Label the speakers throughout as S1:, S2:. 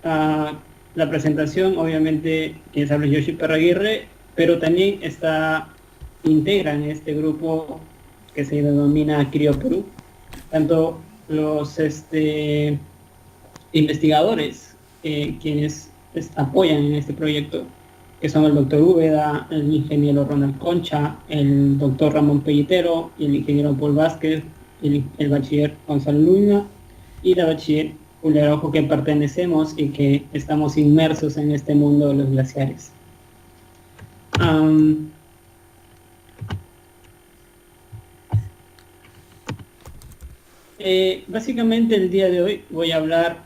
S1: Ah, la presentación, obviamente, quien habla es Yoshi Perraguirre, pero también integra en este grupo que se denomina CRIO Perú, tanto los investigadores quienes apoyan en este proyecto, que son el doctor Úbeda, el ingeniero Ronald Concha, el doctor Ramón Pellitero, y el ingeniero Paul Vázquez, el bachiller Gonzalo Luna y la bachiller Julia Araujo, que pertenecemos y que estamos inmersos en este mundo de los glaciares. Básicamente el día de hoy voy a hablar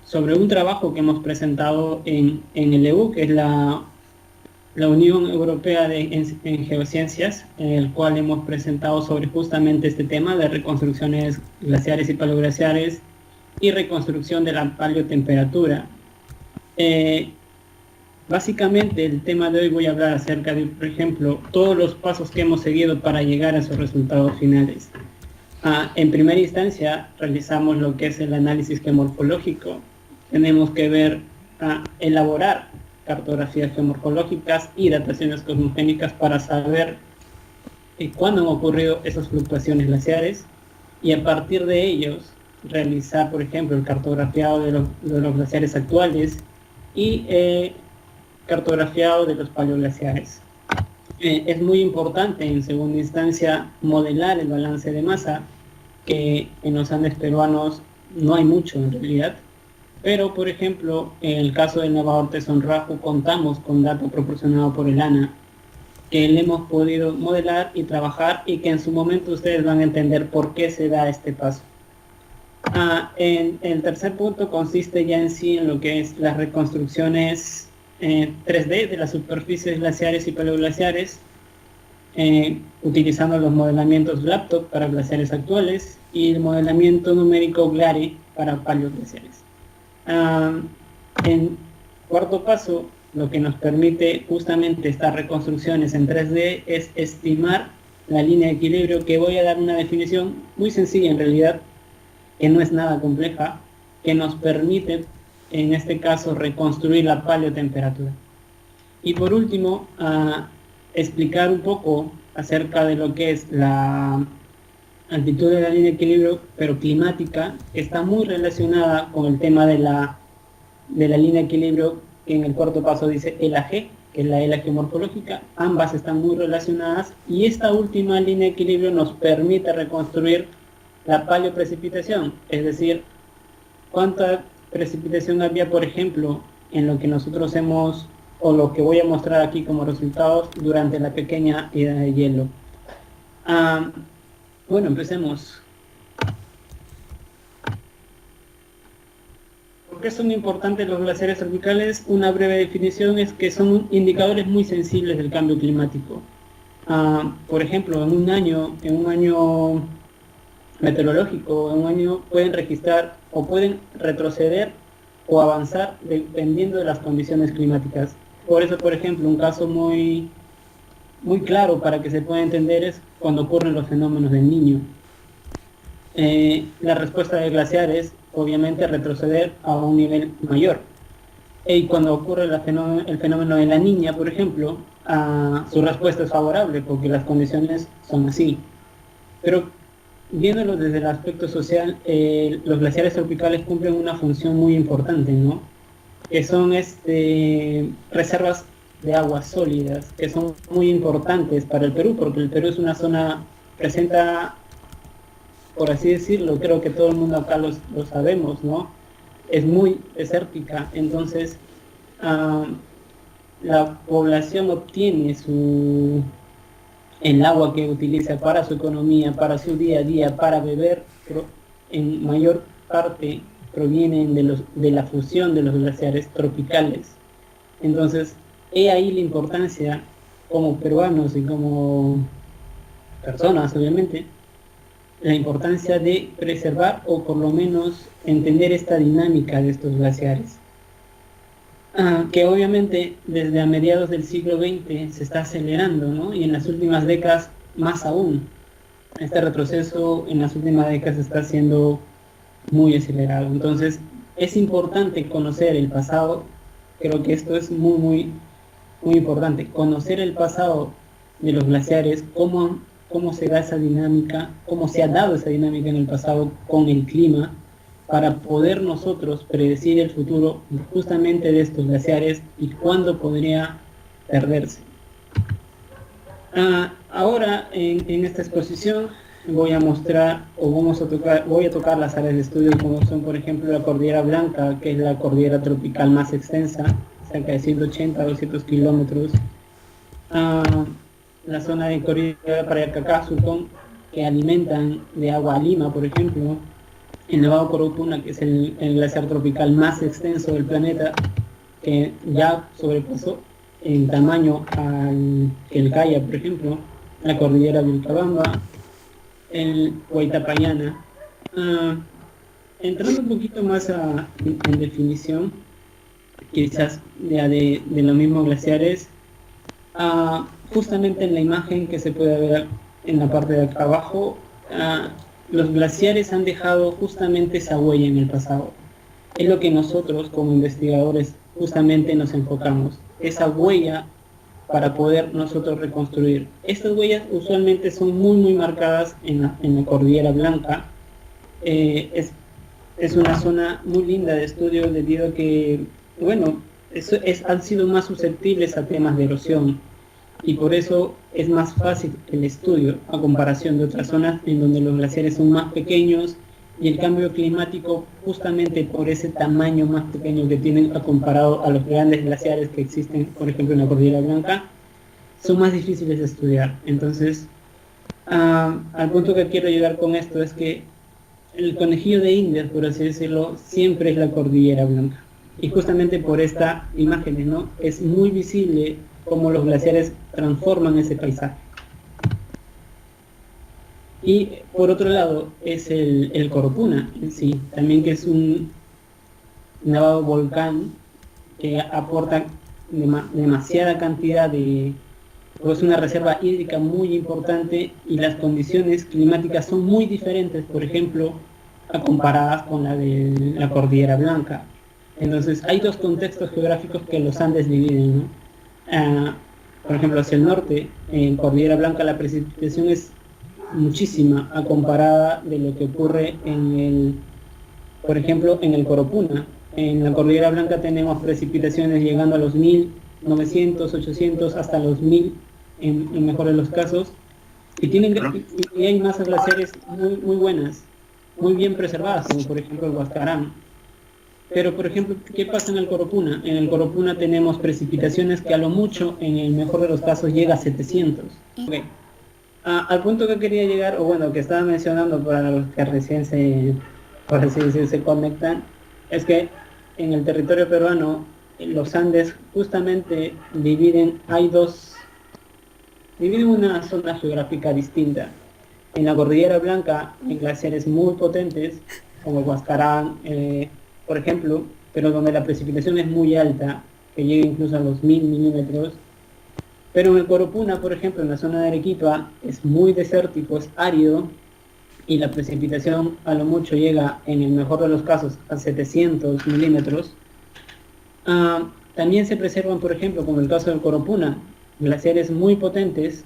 S1: sobre un trabajo que hemos presentado en el EU, que es la Unión Europea en Geociencias, en el cual hemos presentado sobre justamente este tema de reconstrucciones glaciares y paleoglaciares y reconstrucción de la paleotemperatura. Básicamente el tema de hoy voy a hablar acerca de, por ejemplo, todos los pasos que hemos seguido para llegar a esos resultados finales. En primera instancia realizamos lo que es el análisis geomorfológico. Tenemos que elaborar cartografías geomorfológicas y dataciones cosmogénicas para saber cuándo han ocurrido esas fluctuaciones glaciares, y a partir de ellos realizar, por ejemplo, el cartografiado de los glaciares actuales y cartografiado de los paleoglaciares. Es muy importante en segunda instancia modelar el balance de masa, que en los Andes peruanos no hay mucho en realidad, pero por ejemplo en el caso del Nevado Artesonrajo contamos con datos proporcionados por el ANA, que le hemos podido modelar y trabajar, y que en su momento ustedes van a entender por qué se da este paso. El tercer punto consiste ya en sí en lo que es las reconstrucciones 3D de las superficies glaciares y paleoglaciares, utilizando los modelamientos GLAPTOP para glaciares actuales y el modelamiento numérico GLARI para paleoglaciares. En cuarto paso, lo que nos permite justamente estas reconstrucciones en 3D es estimar la línea de equilibrio, que voy a dar una definición muy sencilla en realidad, que no es nada compleja, que nos permite en este caso reconstruir la paleotemperatura. Y por último, explicar un poco acerca de lo que es la altitud de la línea de equilibrio, pero climática, que está muy relacionada con el tema de la línea de equilibrio, que en el cuarto paso dice ELAG, que es la ELA geomorfológica. Ambas están muy relacionadas, y esta última línea de equilibrio nos permite reconstruir la paleoprecipitación, es decir, cuánta precipitación había, por ejemplo, en lo que nosotros hemos, o lo que voy a mostrar aquí como resultados, durante la pequeña edad de hielo. Bueno, empecemos. ¿Por qué son importantes los glaciares tropicales? Una breve definición es que son indicadores muy sensibles del cambio climático. Por ejemplo, en un año meteorológico, en un año pueden registrar o pueden retroceder o avanzar dependiendo de las condiciones climáticas. Por eso, por ejemplo, un caso muy claro para que se pueda entender es cuando ocurren los fenómenos del Niño. La respuesta del glaciar es obviamente retroceder a un nivel mayor. Y cuando ocurre el fenómeno de la Niña, por ejemplo, su respuesta es favorable porque las condiciones son así. Pero viéndolo desde el aspecto social, los glaciares tropicales cumplen una función muy importante, ¿no? Que son reservas de aguas sólidas, que son muy importantes para el Perú, porque el Perú es una zona, presenta, por así decirlo, creo que todo el mundo acá lo sabemos, ¿no? Es muy desértica, entonces la población obtiene el agua que utiliza para su economía, para su día a día, para beber, pero en mayor parte provienen de la fusión de los glaciares tropicales. Entonces, he ahí la importancia como peruanos y como personas, obviamente, la importancia de preservar o por lo menos entender esta dinámica de estos glaciares. Que obviamente desde a mediados del siglo XX se está acelerando, ¿no? Y en las últimas décadas más aún. Este retroceso en las últimas décadas está siendo muy acelerado. Entonces, es importante conocer el pasado. Creo que esto es muy importante, conocer el pasado de los glaciares, cómo se da esa dinámica, cómo se ha dado esa dinámica en el pasado con el clima, para poder nosotros predecir el futuro justamente de estos glaciares y cuándo podría perderse. Ahora en esta exposición voy a mostrar voy a tocar las áreas de estudio como son, por ejemplo, la Cordillera Blanca, que es la cordillera tropical más extensa, cerca de 180 a 200 kilómetros. La zona de Cordillera Paracacá, Sutón, que alimentan de agua a Lima, por ejemplo. El Nevado Corupuna, que es el glaciar tropical más extenso del planeta, que ya sobrepasó en tamaño al Quelcaya, por ejemplo, la cordillera Vilcabamba, el Huaytapallana. Entrando un poquito más en definición, quizás ya de los mismos glaciares, justamente en la imagen que se puede ver en la parte de acá abajo, los glaciares han dejado justamente esa huella en el pasado. Es lo que nosotros como investigadores justamente nos enfocamos, esa huella para poder nosotros reconstruir. Estas huellas usualmente son muy marcadas en la Cordillera Blanca. Es una zona muy linda de estudio debido a que, bueno, han sido más susceptibles a temas de erosión, y por eso es más fácil el estudio a comparación de otras zonas en donde los glaciares son más pequeños y el cambio climático, justamente por ese tamaño más pequeño que tienen comparado a los grandes glaciares que existen, por ejemplo, en la Cordillera Blanca, son más difíciles de estudiar. Entonces, al punto que quiero llegar con esto es que el conejillo de Indias, por así decirlo, siempre es la Cordillera Blanca. Y justamente por esta imagen, ¿no?, es muy visible cómo los glaciares transforman ese paisaje. Y por otro lado es el Corupuna en sí, también, que es un nevado volcán que aporta demasiada cantidad pues una reserva hídrica muy importante, y las condiciones climáticas son muy diferentes, por ejemplo, comparadas con la de la Cordillera Blanca. Entonces hay dos contextos geográficos que los Andes dividen, ¿no? Por ejemplo, hacia el norte, en Cordillera Blanca, la precipitación es muchísima a comparada de lo que ocurre por ejemplo, en el Corupuna. En la Cordillera Blanca tenemos precipitaciones llegando a los 1900, 800, hasta los 1000 en mejor de los casos, y hay masas glaciares muy buenas, muy bien preservadas, como por ejemplo el Huascarán. Pero, por ejemplo, ¿qué pasa en el Corupuna? En el Corupuna tenemos precipitaciones que a lo mucho, en el mejor de los casos, llega a 700. Okay. Al punto que quería llegar, o bueno, que estaba mencionando para los que recién por así decir, se conectan, es que en el territorio peruano, los Andes justamente dividen una zona geográfica distinta. En la Cordillera Blanca hay glaciares muy potentes, como el Huascarán, por ejemplo, pero donde la precipitación es muy alta, que llega incluso a los 1000 milímetros. Pero en el Corupuna, por ejemplo, en la zona de Arequipa, es muy desértico, es árido, y la precipitación a lo mucho llega, en el mejor de los casos, a 700 milímetros. También se preservan, por ejemplo, como el caso del Corupuna, glaciares muy potentes.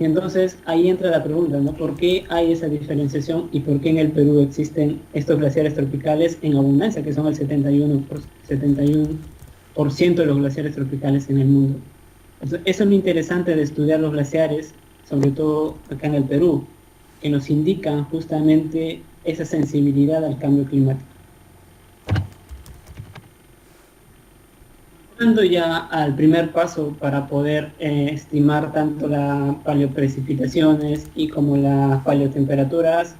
S1: Y entonces ahí entra la pregunta, ¿no? ¿Por qué hay esa diferenciación y por qué en el Perú existen estos glaciares tropicales en abundancia, que son el 71% de los glaciares tropicales en el mundo? Entonces, eso es lo interesante de estudiar los glaciares, sobre todo acá en el Perú, que nos indican justamente esa sensibilidad al cambio climático. Pasando ya al primer paso para poder estimar tanto las paleoprecipitaciones y como las paleotemperaturas,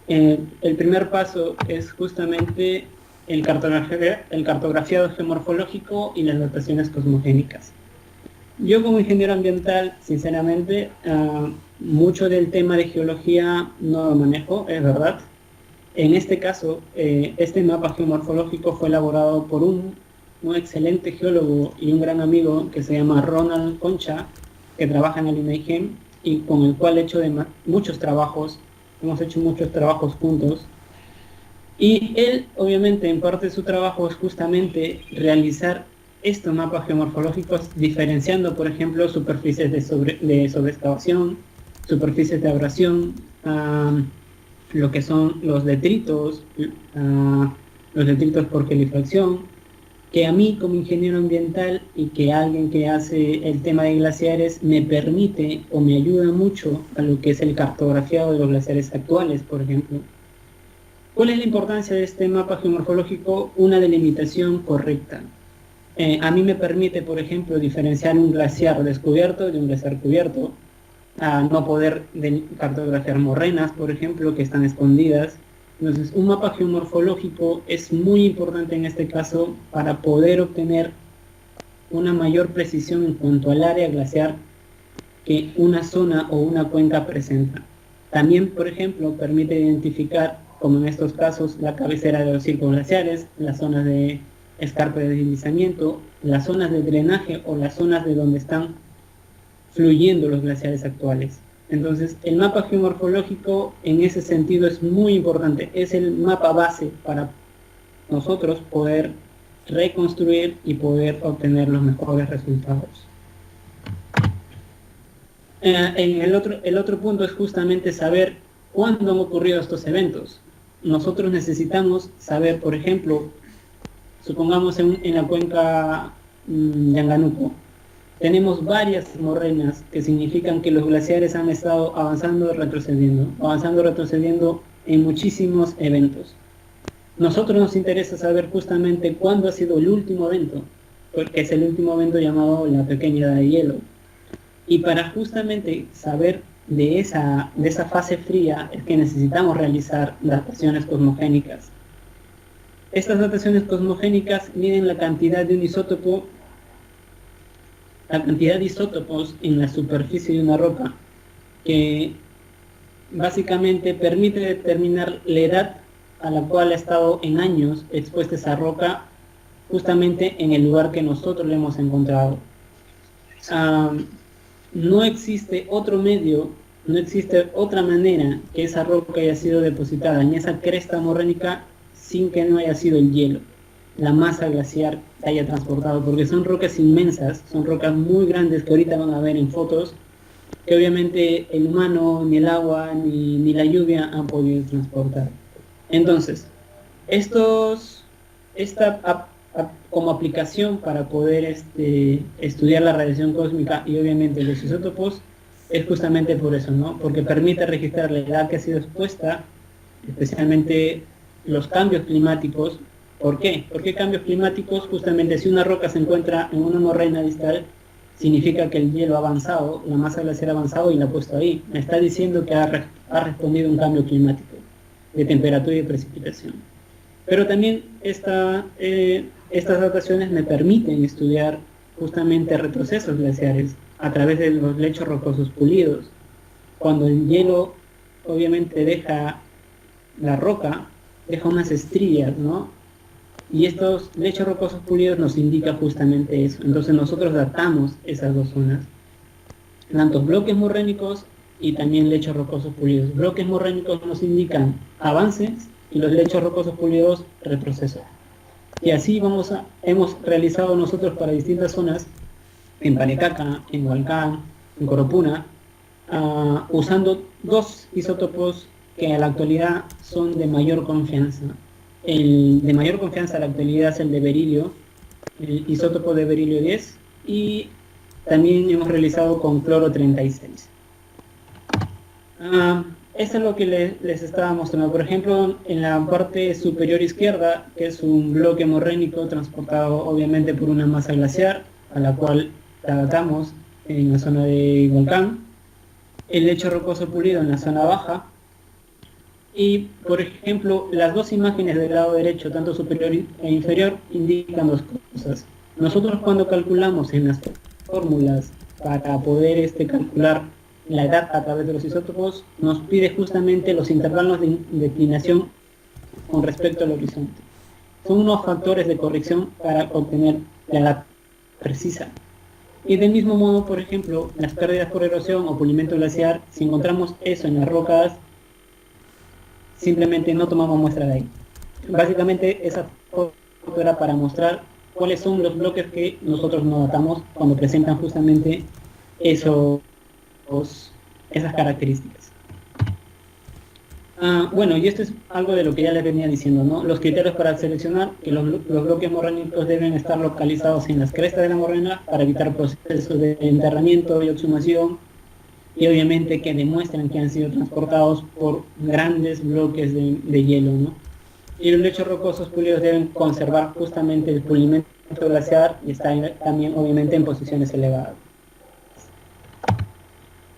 S1: el primer paso es justamente el cartografiado geomorfológico y las dataciones cosmogénicas. Yo como ingeniero ambiental, sinceramente, mucho del tema de geología no lo manejo, es verdad. En este caso, este mapa geomorfológico fue elaborado por un excelente geólogo y un gran amigo que se llama Ronald Concha, que trabaja en el INAIGEM, y con el cual hemos hecho muchos trabajos juntos. Y él, obviamente, en parte de su trabajo es justamente realizar estos mapas geomorfológicos diferenciando, por ejemplo, superficies de sobreexcavación, superficies de abrasión, lo que son los detritos por gelifracción, que a mí como ingeniero ambiental y que alguien que hace el tema de glaciares me permite o me ayuda mucho a lo que es el cartografiado de los glaciares actuales, por ejemplo. ¿Cuál es la importancia de este mapa geomorfológico? Una delimitación correcta. A mí me permite, por ejemplo, diferenciar un glaciar descubierto de un glaciar cubierto, a no poder cartografiar morrenas, por ejemplo, que están escondidas. Entonces, un mapa geomorfológico es muy importante en este caso para poder obtener una mayor precisión en cuanto al área glaciar que una zona o una cuenca presenta. También, por ejemplo, permite identificar, como en estos casos, la cabecera de los círculos glaciares, las zonas de escarpe de deslizamiento, las zonas de drenaje o las zonas de donde están fluyendo los glaciares actuales. Entonces, el mapa geomorfológico en ese sentido es muy importante, es el mapa base para nosotros poder reconstruir y poder obtener los mejores resultados. El otro punto es justamente saber cuándo han ocurrido estos eventos. Nosotros necesitamos saber, por ejemplo, supongamos en la cuenca Yanganuco, tenemos varias morrenas que significan que los glaciares han estado avanzando, retrocediendo en muchísimos eventos. Nosotros nos interesa saber justamente cuándo ha sido el último evento, porque es el último evento llamado la pequeña edad de hielo. Y para justamente saber de esa fase fría es que necesitamos realizar dataciones cosmogénicas. Estas dataciones cosmogénicas miden la cantidad de un isótopo, la cantidad de isótopos en la superficie de una roca, que básicamente permite determinar la edad a la cual ha estado en años expuesta esa roca, justamente en el lugar que nosotros le hemos encontrado. No existe otro medio, no existe otra manera que esa roca haya sido depositada en esa cresta morrénica sin que no haya sido el hielo, la masa glaciar que haya transportado, porque son rocas inmensas, son rocas muy grandes que ahorita van a ver en fotos, que obviamente el humano, ni el agua, ni la lluvia han podido transportar. Entonces, como aplicación para poder estudiar la radiación cósmica y obviamente los isótopos, es justamente por eso, ¿no? Porque permite registrar la edad que ha sido expuesta, especialmente los cambios climáticos. ¿Por qué? ¿Por qué cambios climáticos? Justamente si una roca se encuentra en una morrena distal, significa que el hielo ha avanzado, la masa glaciar ha avanzado y la ha puesto ahí. Me está diciendo que ha respondido a un cambio climático de temperatura y de precipitación. Pero también estas dataciones me permiten estudiar justamente retrocesos glaciares a través de los lechos rocosos pulidos. Cuando el hielo obviamente deja la roca, deja unas estrías, ¿no? Y estos lechos rocosos pulidos nos indican justamente eso. Entonces nosotros datamos esas dos zonas, tanto bloques morrénicos y también lechos rocosos pulidos. Bloques morrénicos nos indican avances y los lechos rocosos pulidos retrocesos. Y así hemos realizado nosotros para distintas zonas, en Panecaca, en Hualcán, en Coropuna, usando dos isótopos que a la actualidad son de mayor confianza. El de mayor confianza a la actualidad es el de berilio, el isótopo de berilio 10, y también hemos realizado con cloro 36. Esto es lo que les estaba mostrando. Por ejemplo, en la parte superior izquierda, que es un bloque morrénico transportado obviamente por una masa glaciar, a la cual la datamos en la zona de Volcán, el lecho rocoso pulido en la zona baja, y por ejemplo, las dos imágenes del lado derecho, tanto superior e inferior, indican dos cosas. Nosotros cuando calculamos en las fórmulas para poder calcular la edad a través de los isótopos, nos pide justamente los intervalos de declinación con respecto al horizonte. Son unos factores de corrección para obtener la edad precisa. Y del mismo modo, por ejemplo, las pérdidas por erosión o pulimento glaciar, si encontramos eso en las rocas, simplemente no tomamos muestra de ahí. Básicamente esa foto era para mostrar cuáles son los bloques que nosotros no datamos cuando presentan justamente esos, esas características. Bueno, y esto es algo de lo que ya les venía diciendo, ¿no? Los criterios para seleccionar que los bloques morrénicos deben estar localizados en las crestas de la morrena para evitar procesos de enterramiento y exhumación, y obviamente que demuestran que han sido transportados por grandes bloques de hielo, ¿no? Y los lechos rocosos pulidos deben conservar justamente el pulimento glaciar y estar también obviamente en posiciones elevadas.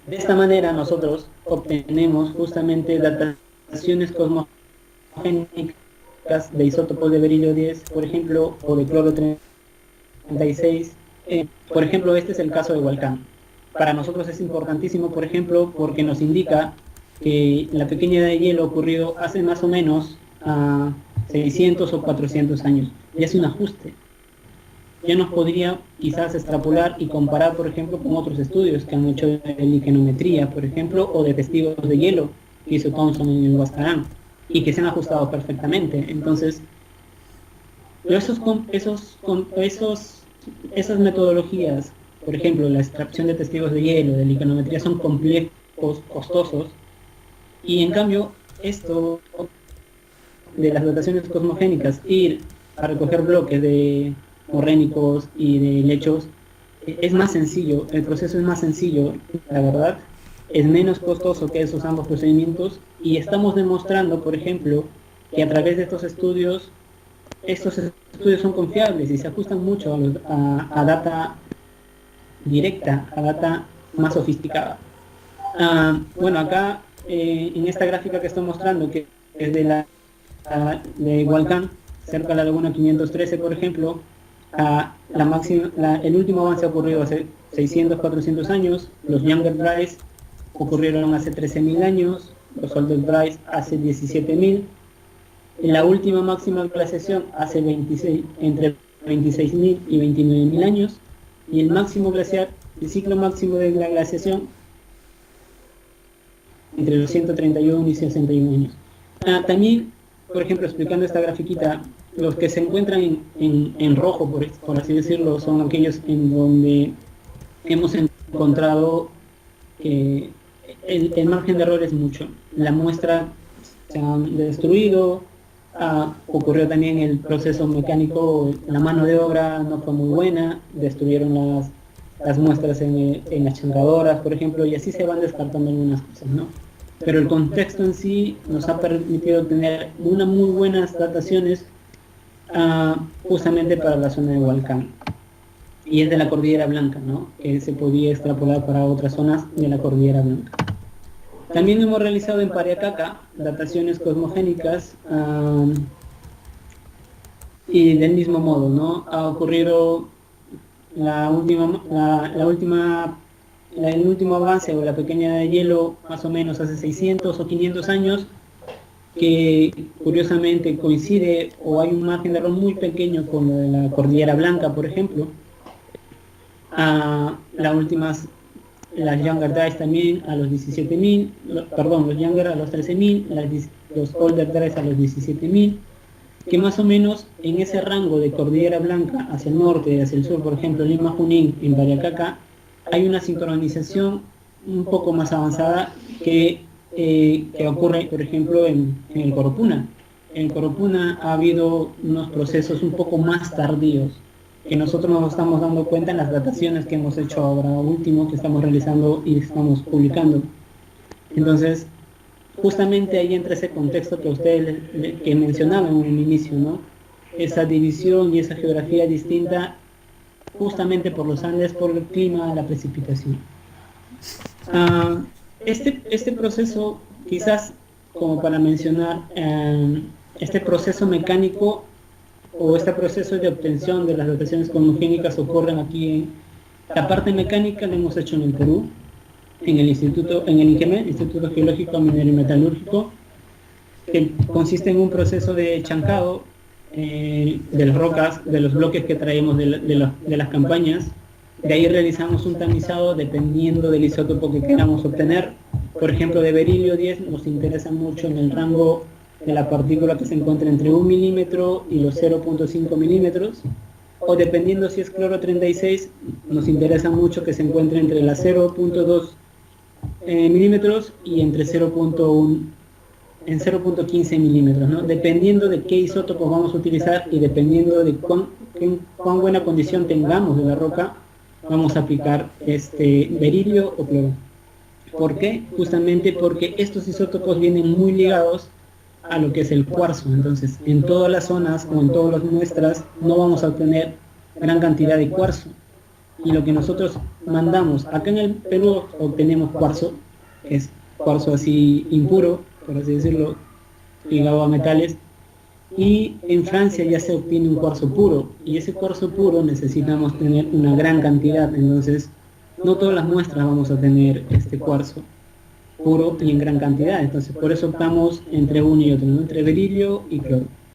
S1: De esta manera nosotros obtenemos justamente dataciones cosmogénicas de isótopos de berilio 10, por ejemplo, o de cloro 36. Por ejemplo, este es el caso de Hualcán. Para nosotros es importantísimo, por ejemplo, porque nos indica que la pequeña edad de hielo ocurrido hace más o menos 600 o 400 años. Y hace un ajuste. Ya nos podría quizás extrapolar y comparar, por ejemplo, con otros estudios que han hecho de liquenometría, por ejemplo, o de testigos de hielo que hizo Thomson en el Huascarán, y que se han ajustado perfectamente. Entonces, esas metodologías, por ejemplo, la extracción de testigos de hielo, de liquenometría, son complejos, costosos, y en cambio, esto de las dataciones cosmogénicas, ir a recoger bloques de morrénicos y de lechos, es más sencillo, el proceso es más sencillo, la verdad, es menos costoso que esos ambos procedimientos, y estamos demostrando, por ejemplo, que a través de estos estudios son confiables y se ajustan mucho a data directa, a data más sofisticada. Bueno, acá en esta gráfica que estoy mostrando, que es de Hualcán, cerca de la laguna 513, por ejemplo, el último avance ha ocurrido hace 600, 400 años, los Younger Dries ocurrieron hace 13.000 años, los Older Dries hace 17.000, la última máxima glaciación hace entre 26.000 y 29.000 años, y el máximo glaciar, el ciclo máximo de la glaciación, entre los 131 y 61 años. También, por ejemplo, explicando esta grafiquita, los que se encuentran en rojo, por así decirlo, son aquellos en donde hemos encontrado que el margen de error es mucho. La muestra se han destruido, ocurrió también el proceso mecánico, la mano de obra no fue muy buena, destruyeron las muestras en las chancadoras, por ejemplo, y así se van descartando algunas cosas, ¿no? Pero el contexto en sí nos ha permitido tener unas muy buenas dataciones justamente para la zona de Hualcán, y es de la Cordillera Blanca, ¿no? Que se podía extrapolar para otras zonas de la Cordillera Blanca. También hemos realizado en Pariacaca dataciones cosmogénicas y del mismo modo, ¿no? Ha ocurrido el último avance o la pequeña edad de hielo más o menos hace 600 o 500 años, que curiosamente coincide o hay un margen de error muy pequeño con lo de la Cordillera Blanca, por ejemplo. Las Younger Dries también a los 17.000, los Younger a los 13.000, los Older Dries a los 17.000, que más o menos en ese rango de Cordillera Blanca hacia el norte y hacia el sur, por ejemplo, Lima Junín, en Pariacaca, hay una sincronización un poco más avanzada que ocurre, por ejemplo, en el Coropuna. En Coropuna ha habido unos procesos un poco más tardíos, que nosotros nos estamos dando cuenta en las dataciones que hemos hecho ahora último, que estamos realizando y estamos publicando. Entonces, justamente ahí entra ese contexto que ustedes que mencionaban en el inicio, ¿no? Esa división y esa geografía distinta, justamente por los Andes, por el clima, la precipitación. Este proceso, quizás como para mencionar, este proceso mecánico o este proceso de obtención de las dataciones cosmogénicas ocurren aquí. La parte mecánica la hemos hecho en el Perú, en el IGME, Instituto Geológico, Minero y Metalúrgico, que consiste en un proceso de chancado de las rocas, de los bloques que traemos de las campañas. De ahí realizamos un tamizado dependiendo del isótopo que queramos obtener. Por ejemplo, de berilio 10 nos interesa mucho en el rango de la partícula que se encuentra entre 1 milímetro y los 0.5 milímetros, o dependiendo si es cloro 36, nos interesa mucho que se encuentre entre las 0.2 milímetros y entre 0.1 en 0.15 milímetros, ¿no? Dependiendo de qué isótopos vamos a utilizar y dependiendo de cuán buena condición tengamos de la roca, vamos a aplicar berilio o cloro. ¿Por qué? Justamente porque estos isótopos vienen muy ligados a lo que es el cuarzo. Entonces, en todas las zonas o en todas las muestras no vamos a obtener gran cantidad de cuarzo. Y lo que nosotros mandamos, acá en el Perú obtenemos cuarzo, que es cuarzo así impuro, por así decirlo, ligado a metales, y en Francia ya se obtiene un cuarzo puro, y ese cuarzo puro necesitamos tener una gran cantidad. Entonces no todas las muestras vamos a tener este cuarzo puro y en gran cantidad. Entonces por eso optamos entre uno y otro, ¿no? Entre berilio y cloro.